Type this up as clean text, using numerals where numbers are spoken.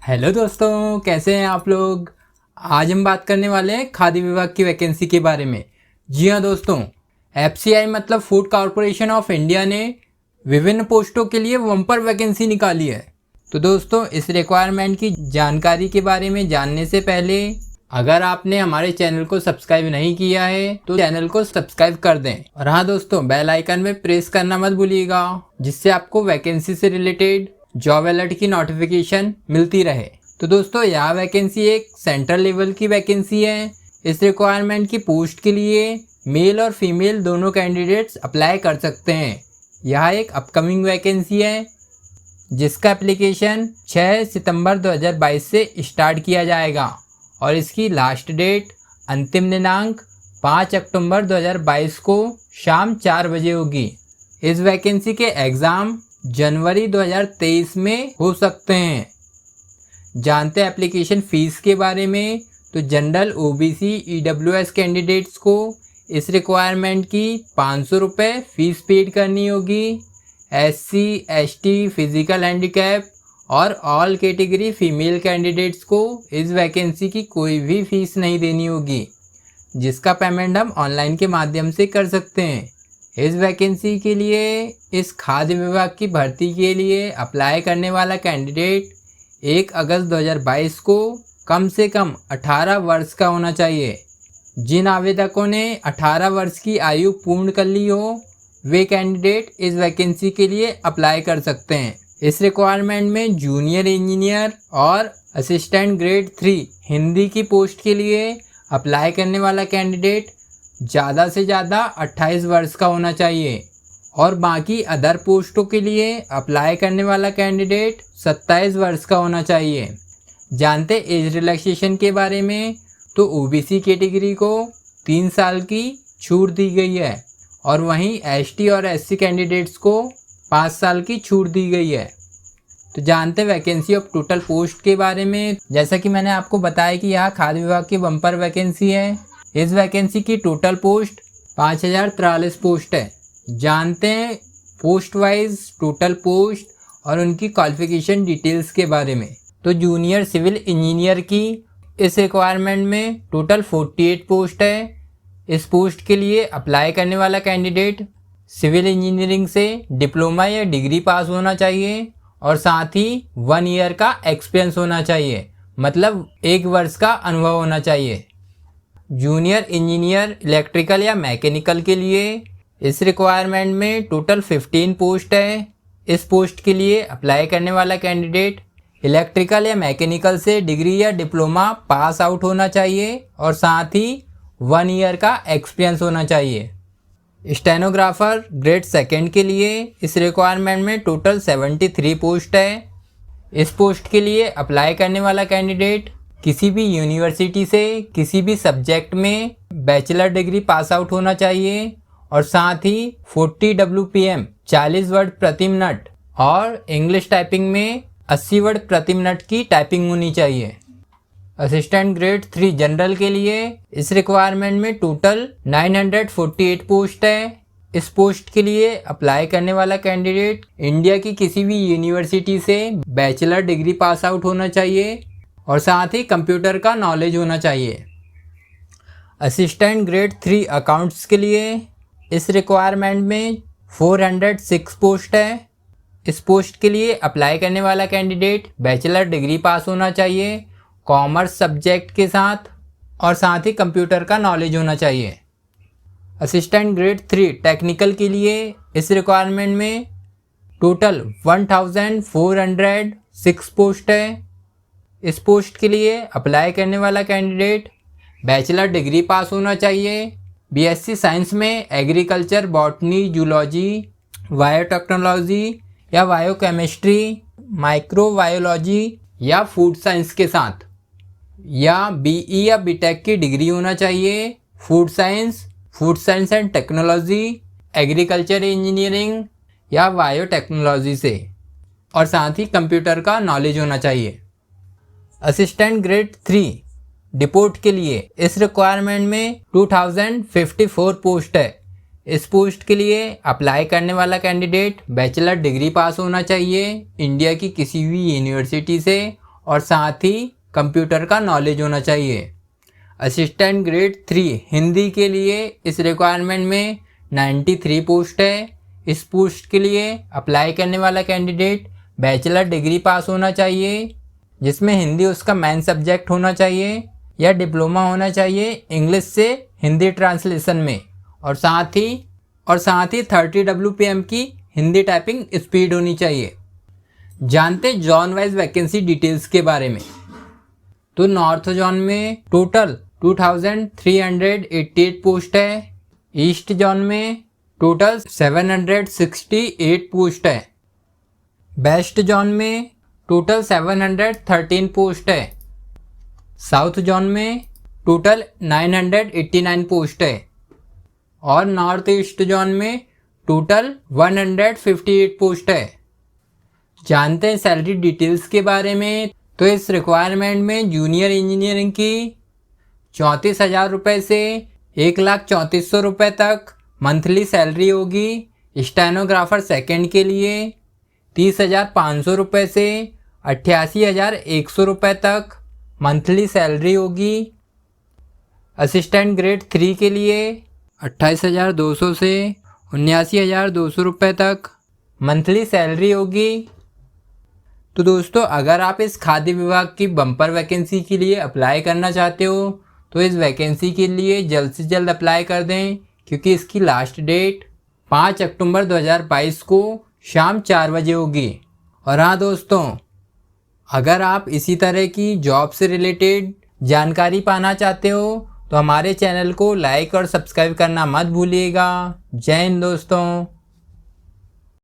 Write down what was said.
Hello दोस्तों, कैसे हैं आप लोग। आज हम बात करने वाले हैं खाद्य विभाग की वैकेंसी के बारे में। जी हाँ दोस्तों, एफसीआई मतलब फूड कॉरपोरेशन ऑफ इंडिया ने विभिन्न पोस्टों के लिए बम्पर वैकेंसी निकाली है। तो दोस्तों, इस रिक्वायरमेंट की जानकारी के बारे में जानने से पहले अगर आपने हमारे चैनल को सब्सक्राइब नहीं किया है तो चैनल को सब्सक्राइब कर दें। और हाँ दोस्तों, बेल आइकन में प्रेस करना मत भूलिएगा, जिससे आपको वैकेंसी से रिलेटेड जॉब अलर्ट की नोटिफिकेशन मिलती रहे। तो दोस्तों, यह वैकेंसी एक सेंट्रल लेवल की वैकेंसी है। इस रिक्वायरमेंट की पोस्ट के लिए मेल और फीमेल दोनों कैंडिडेट्स अप्लाई कर सकते हैं। यह एक अपकमिंग वैकेंसी है जिसका एप्लीकेशन 6 सितंबर 2022 से स्टार्ट किया जाएगा और इसकी लास्ट डेट अंतिम दिनांक 5 अक्टूबर 2022 को शाम 4 बजे होगी। इस वैकेंसी के एग्ज़ाम जनवरी 2023 में हो सकते हैं। जानते हैं एप्लीकेशन फ़ीस के बारे में। तो जनरल ओबीसी ईडब्ल्यूएस कैंडिडेट्स को इस रिक्वायरमेंट की 500 रुपये फ़ीस पेड करनी होगी। एससी एसटी फिज़िकल हैंडीकैप और ऑल कैटेगरी फीमेल कैंडिडेट्स को इस वैकेंसी की कोई भी फ़ीस नहीं देनी होगी, जिसका पेमेंट हम ऑनलाइन के माध्यम से कर सकते हैं। इस वैकेंसी के लिए इस खाद्य विभाग की भर्ती के लिए अप्लाई करने वाला कैंडिडेट 1 अगस्त 2022 को कम से कम 18 वर्ष का होना चाहिए। जिन आवेदकों ने 18 वर्ष की आयु पूर्ण कर ली हो वे कैंडिडेट इस वैकेंसी के लिए अप्लाई कर सकते हैं। इस रिक्वायरमेंट में जूनियर इंजीनियर और असिस्टेंट ग्रेड 3 हिंदी की पोस्ट के लिए अप्लाई करने वाला कैंडिडेट ज़्यादा से ज़्यादा 28 वर्ष का होना चाहिए और बाकी अदर पोस्टों के लिए अप्लाई करने वाला कैंडिडेट 27 वर्ष का होना चाहिए। जानते एज रिलैक्सेशन के बारे में। तो ओबीसी कैटेगरी को 3 साल की छूट दी गई है और वहीं एसटी और एससी कैंडिडेट्स को 5 साल की छूट दी गई है। तो जानते वैकेंसी ऑफ टोटल पोस्ट के बारे में। जैसा कि मैंने आपको बताया कि यह खाद्य विभाग की बम्पर वैकेंसी है। इस वैकेंसी की टोटल पोस्ट 5043 पोस्ट है। जानते हैं पोस्ट वाइज टोटल पोस्ट और उनकी क्वालिफिकेशन डिटेल्स के बारे में। तो जूनियर सिविल इंजीनियर की इस रिक्वायरमेंट में टोटल 48 पोस्ट है। इस पोस्ट के लिए अप्लाई करने वाला कैंडिडेट सिविल इंजीनियरिंग से डिप्लोमा या डिग्री पास होना चाहिए और साथ ही 1 ईयर का एक्सपीरियंस होना चाहिए, मतलब 1 वर्ष का अनुभव होना चाहिए। जूनियर इंजीनियर इलेक्ट्रिकल या मैकेनिकल के लिए इस रिक्वायरमेंट में टोटल 15 पोस्ट है। इस पोस्ट के लिए अप्लाई करने वाला कैंडिडेट इलेक्ट्रिकल या मैकेनिकल से डिग्री या डिप्लोमा पास आउट होना चाहिए और साथ ही 1 ईयर का एक्सपीरियंस होना चाहिए। स्टेनोग्राफर ग्रेड 2 के लिए इस रिक्वायरमेंट में टोटल 73 पोस्ट है। इस पोस्ट के लिए अप्लाई करने वाला कैंडिडेट किसी भी यूनिवर्सिटी से किसी भी सब्जेक्ट में बैचलर डिग्री पास आउट होना चाहिए और साथ ही 40 WPM 40 वर्ड प्रति मिनट और इंग्लिश टाइपिंग में 80 वर्ड प्रति मिनट की टाइपिंग होनी चाहिए। असिस्टेंट ग्रेड 3 जनरल के लिए इस रिक्वायरमेंट में टोटल 948 पोस्ट है। इस पोस्ट के लिए अप्लाई करने वाला कैंडिडेट इंडिया की किसी भी यूनिवर्सिटी से बैचलर डिग्री पास आउट होना चाहिए और साथ ही कंप्यूटर का नॉलेज होना चाहिए। असिस्टेंट ग्रेड 3 अकाउंट्स के लिए इस रिक्वायरमेंट में 406 पोस्ट है। इस पोस्ट के लिए अप्लाई करने वाला कैंडिडेट बैचलर डिग्री पास होना चाहिए कॉमर्स सब्जेक्ट के साथ और साथ ही कंप्यूटर का नॉलेज होना चाहिए। असिस्टेंट ग्रेड 3 टेक्निकल के लिए इस रिक्वायरमेंट में टोटल 1406 पोस्ट है। इस पोस्ट के लिए अप्लाई करने वाला कैंडिडेट बैचलर डिग्री पास होना चाहिए बीएससी साइंस में एग्रीकल्चर, बॉटनी, जूलॉजी, बायोटेक्नोलॉजी या बायोकेमिस्ट्री, माइक्रोबायोलॉजी या फूड साइंस के साथ, या बीई या बीटेक की डिग्री होना चाहिए food science and technology, agriculture engineering या बायोटेक्नोलॉजी से और साथ ही कंप्यूटर का नॉलेज होना चाहिए। असिस्टेंट ग्रेड 3 डिपोट के लिए इस रिक्वायरमेंट में 2054 पोस्ट है। इस पोस्ट के लिए अप्लाई करने वाला कैंडिडेट बैचलर डिग्री पास होना चाहिए इंडिया की किसी भी यूनिवर्सिटी से और साथ ही कंप्यूटर का नॉलेज होना चाहिए। असिस्टेंट ग्रेड 3 हिंदी के लिए इस रिक्वायरमेंट में 93 पोस्ट है। इस पोस्ट के लिए अप्लाई करने वाला कैंडिडेट बैचलर डिग्री पास होना चाहिए, जिसमें हिंदी उसका मेन सब्जेक्ट होना चाहिए, या डिप्लोमा होना चाहिए इंग्लिश से हिंदी ट्रांसलेशन में, और साथ ही 30 WPM की हिंदी टाइपिंग स्पीड होनी चाहिए। जानते जॉन वाइज वैकेंसी डिटेल्स के बारे में। तो नॉर्थ जोन में टोटल 2388 पोस्ट है। ईस्ट जोन में टोटल 768 पोस्ट है। वेस्ट जोन में टोटल 713 पोस्ट है। साउथ जोन में टोटल 989 पोस्ट है। और नॉर्थ ईस्ट जोन में टोटल 158 पोस्ट है। जानते हैं सैलरी डिटेल्स के बारे में। तो इस रिक्वायरमेंट में जूनियर इंजीनियरिंग की 34,000 रुपये से 1,34,000 रुपये तक मंथली सैलरी होगी। स्टेनोग्राफर सेकंड के लिए 30,500 रुपये से 88,100 रुपये तक मंथली सैलरी होगी। असिस्टेंट ग्रेड 3 के लिए 28,200 से 79,200 रुपये तक मंथली सैलरी होगी। तो दोस्तों, अगर आप इस खाद्य विभाग की बम्पर वैकेंसी के लिए अप्लाई करना चाहते हो तो इस वैकेंसी के लिए जल्द से जल्द अप्लाई कर दें, क्योंकि इसकी लास्ट डेट 5 अक्टूबर 2022 को शाम 4 बजे होगी। और हाँ दोस्तों, अगर आप इसी तरह की जॉब से रिलेटेड जानकारी पाना चाहते हो तो हमारे चैनल को लाइक और सब्सक्राइब करना मत भूलिएगा। जय हिंद दोस्तों।